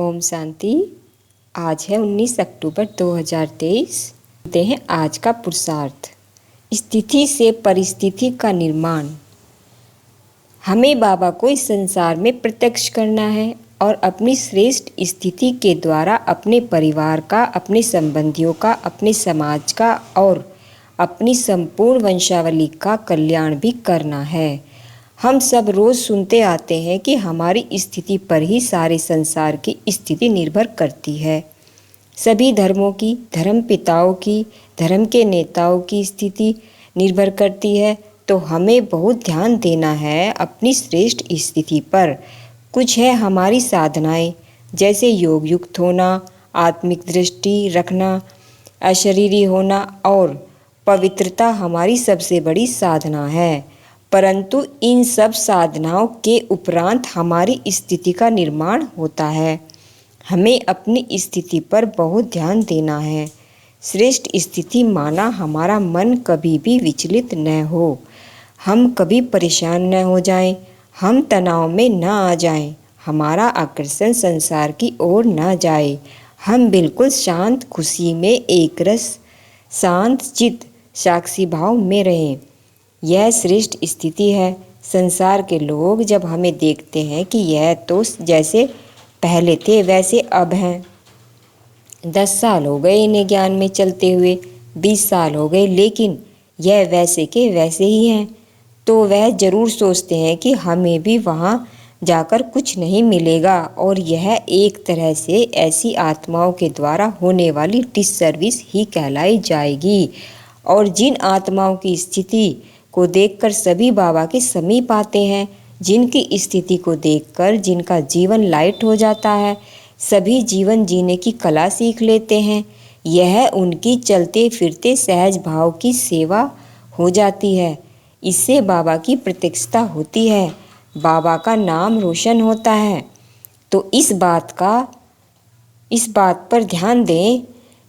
ओम शांति। आज है 19 अक्टूबर 2023। देखते हैं आज का पुरुषार्थ। स्थिति से परिस्थिति का निर्माण। हमें बाबा को इस संसार में प्रत्यक्ष करना है और अपनी श्रेष्ठ स्थिति के द्वारा अपने परिवार का, अपने संबंधियों का, अपने समाज का और अपनी संपूर्ण वंशावली का कल्याण भी करना है। हम सब रोज़ सुनते आते हैं कि हमारी स्थिति पर ही सारे संसार की स्थिति निर्भर करती है। सभी धर्मों की, धर्म पिताओं की, धर्म के नेताओं की स्थिति निर्भर करती है। तो हमें बहुत ध्यान देना है अपनी श्रेष्ठ स्थिति पर। कुछ है हमारी साधनाएं, जैसे योग युक्त होना, आत्मिक दृष्टि रखना, अशरीरी होना और पवित्रता हमारी सबसे बड़ी साधना है। परंतु इन सब साधनाओं के उपरांत हमारी स्थिति का निर्माण होता है। हमें अपनी स्थिति पर बहुत ध्यान देना है। श्रेष्ठ स्थिति माना हमारा मन कभी भी विचलित न हो, हम कभी परेशान न हो जाएं, हम तनाव में न आ जाएं, हमारा आकर्षण संसार की ओर न जाए, हम बिल्कुल शांत खुशी में एक रस शांत चित्त साक्षी भाव में रहें। यह श्रेष्ठ स्थिति है। संसार के लोग जब हमें देखते हैं कि यह तो जैसे पहले थे वैसे अब हैं, 10 साल हो गए इन्हें ज्ञान में चलते हुए, 20 साल हो गए, लेकिन यह वैसे के वैसे ही हैं, तो वह ज़रूर सोचते हैं कि हमें भी वहाँ जाकर कुछ नहीं मिलेगा। और यह एक तरह से ऐसी आत्माओं के द्वारा होने वाली डिससर्विस ही कहलाई जाएगी। और जिन आत्माओं की स्थिति को देखकर सभी बाबा के समीप आते हैं, जिनकी स्थिति को देखकर जिनका जीवन लाइट हो जाता है, सभी जीवन जीने की कला सीख लेते हैं। यह उनकी चलते फिरते सहज भाव की सेवा हो जाती है। इससे बाबा की प्रत्यक्षता होती है, बाबा का नाम रोशन होता है। तो इस बात पर ध्यान दें।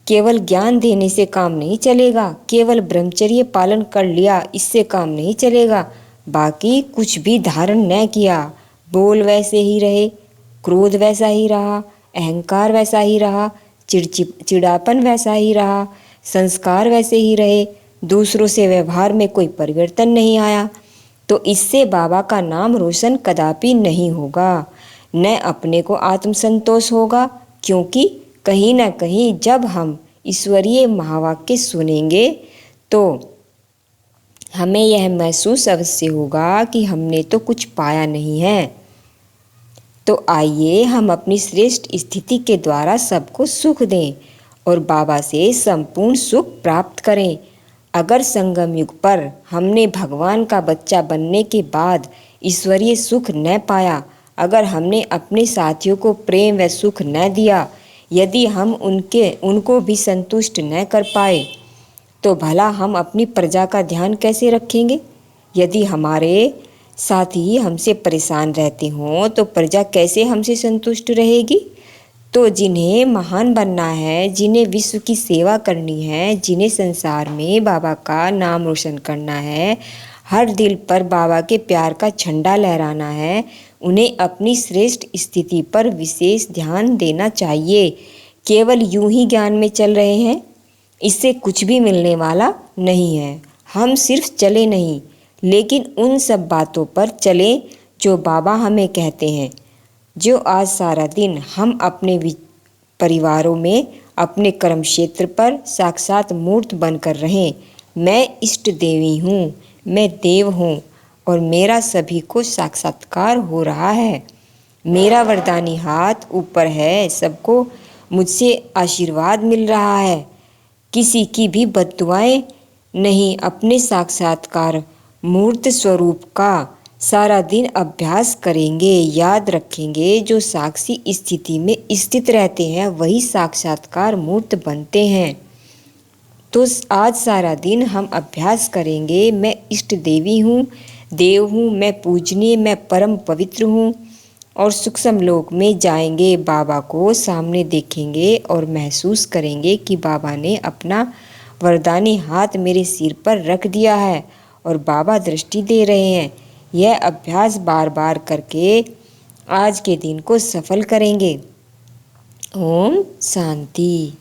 केवल ज्ञान देने से काम नहीं चलेगा, केवल ब्रह्मचर्य पालन कर लिया इससे काम नहीं चलेगा, बाकी कुछ भी धारण न किया, बोल वैसे ही रहे, क्रोध वैसा ही रहा, अहंकार वैसा ही रहा, चिड़ापन वैसा ही रहा, संस्कार वैसे ही रहे, दूसरों से व्यवहार में कोई परिवर्तन नहीं आया, तो इससे बाबा का नाम रोशन कदापि नहीं होगा, न अपने को आत्मसंतोष होगा। क्योंकि कहीं ना कहीं जब हम ईश्वरीय महावाक्य सुनेंगे तो हमें यह महसूस अवश्य होगा कि हमने तो कुछ पाया नहीं है। तो आइए हम अपनी श्रेष्ठ स्थिति के द्वारा सबको सुख दें और बाबा से संपूर्ण सुख प्राप्त करें। अगर संगम युग पर हमने भगवान का बच्चा बनने के बाद ईश्वरीय सुख न पाया, अगर हमने अपने साथियों को प्रेम व सुख न दिया, यदि हम उनको भी संतुष्ट न कर पाए, तो भला हम अपनी प्रजा का ध्यान कैसे रखेंगे। यदि हमारे साथी हमसे परेशान रहते हों तो प्रजा कैसे हमसे संतुष्ट रहेगी। तो जिन्हें महान बनना है, जिन्हें विश्व की सेवा करनी है, जिन्हें संसार में बाबा का नाम रोशन करना है, हर दिल पर बाबा के प्यार का झंडा लहराना है, उन्हें अपनी श्रेष्ठ स्थिति पर विशेष ध्यान देना चाहिए। केवल यूं ही ज्ञान में चल रहे हैं, इससे कुछ भी मिलने वाला नहीं है। हम सिर्फ चले नहीं, लेकिन उन सब बातों पर चलें जो बाबा हमें कहते हैं। जो आज सारा दिन हम अपने परिवारों में, अपने कर्म क्षेत्र पर साक्षात मूर्त बनकर रहें। मैं इष्ट देवी हूँ, मैं देव हूँ और मेरा सभी को साक्षात्कार हो रहा है। मेरा वरदानी हाथ ऊपर है, सबको मुझसे आशीर्वाद मिल रहा है। किसी की भी बद्दुआएं नहीं। अपने साक्षात्कार मूर्त स्वरूप का सारा दिन अभ्यास करेंगे, याद रखेंगे। जो साक्षी स्थिति में स्थित रहते हैं वही साक्षात्कार मूर्त बनते हैं। तो आज सारा दिन हम अभ्यास करेंगे। मैं इष्ट देवी हूँ, देव हूँ, मैं पूजनीय, मैं परम पवित्र हूँ। और सूक्ष्म लोक में जाएंगे, बाबा को सामने देखेंगे और महसूस करेंगे कि बाबा ने अपना वरदानी हाथ मेरे सिर पर रख दिया है और बाबा दृष्टि दे रहे हैं। यह अभ्यास बार बार करके आज के दिन को सफल करेंगे। ओम शांति।